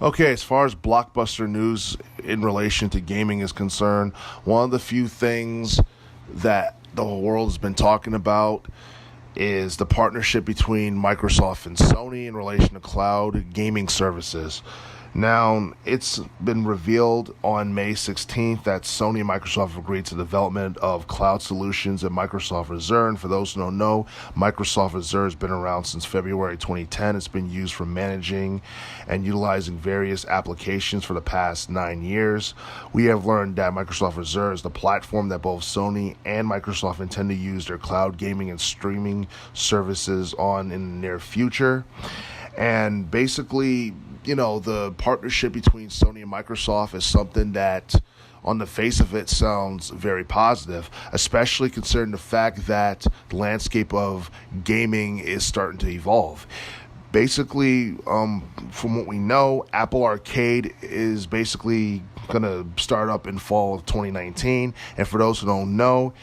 Okay, as far as blockbuster news in relation to gaming is concerned, one of the few things that the whole world has been talking about is the partnership between Microsoft and Sony in relation to cloud gaming services. Now, it's been revealed on May 16th that Sony and Microsoft have agreed to the development of cloud solutions in Microsoft Azure. And for those who don't know, Microsoft Azure has been around since February 2010. It's been used for managing and utilizing various applications for the past 9 years. We have learned that Microsoft Azure is the platform that both Sony and Microsoft intend to use their cloud gaming and streaming services on in the near future. And basically, the partnership between Sony and Microsoft is something that, on the face of it, sounds very positive, especially considering the fact that the landscape of gaming is starting to evolve. Basically, from what we know, Apple Arcade is basically going to start up in fall of 2019. And for those who don't know,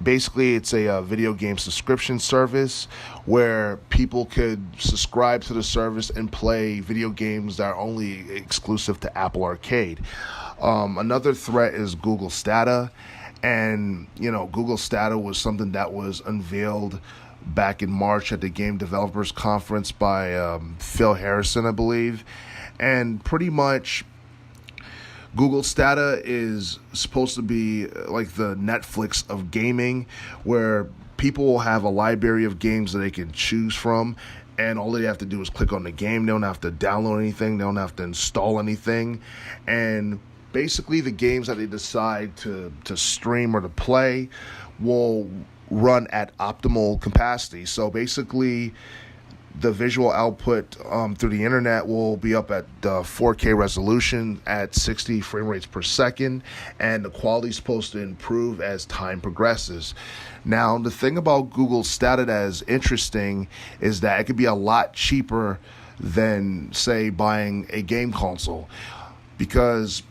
basically, it's a video game subscription service where people could subscribe to the service and play video games that are only exclusive to Apple Arcade. Another threat is Google Stadia. And, Google Stadia was something that was unveiled back in March at the Game Developers Conference by Phil Harrison, I believe. And pretty much Google Stadia is supposed to be like the Netflix of gaming, where people will have a library of games that they can choose from, and all they have to do is click on the game. They don't have to download anything. They don't have to install anything. And basically, the games that they decide to stream or to play will run at optimal capacity. So basically, the visual output through the internet will be up at 4K resolution at 60 frame rates per second, and the quality is supposed to improve as time progresses. Now, the thing about Google Stadia that is interesting is that it could be a lot cheaper than, say, buying a game console, because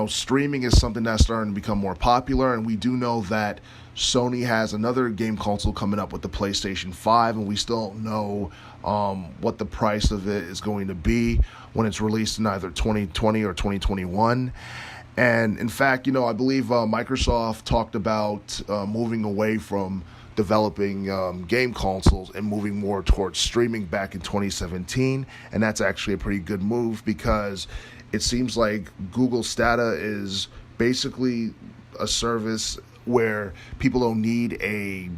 streaming is something that's starting to become more popular, and we do know that Sony has another game console coming up with the PlayStation 5, and we still don't know what the price of it is going to be when it's released in either 2020 or 2021. And in fact, I believe Microsoft talked about moving away from developing game consoles and moving more towards streaming back in 2017. And that's actually a pretty good move, because it seems like Google Stadia is basically a service where people don't need a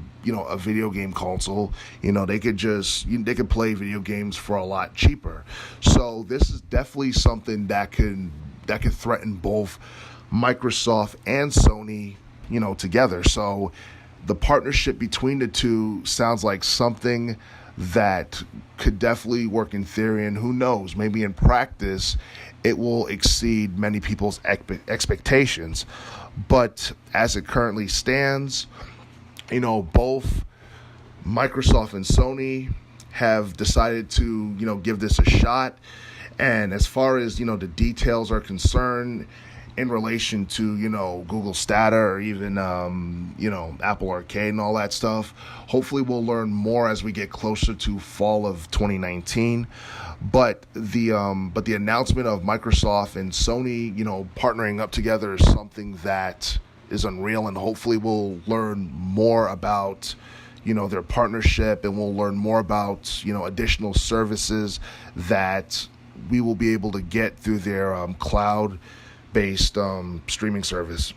video game console. They could play video games for a lot cheaper. So this is definitely something that could threaten both Microsoft and Sony, together. So the partnership between the two sounds like something that could definitely work in theory, and who knows, maybe in practice it will exceed many people's expectations. But as it currently stands, both Microsoft and Sony have decided to, give this a shot. And as far as, the details are concerned in relation to, Google Stadia or even, Apple Arcade and all that stuff, hopefully we'll learn more as we get closer to fall of 2019. But the announcement of Microsoft and Sony, partnering up together is something that is unreal, and hopefully we'll learn more about, their partnership, and we'll learn more about, additional services that we will be able to get through their cloud-based streaming service.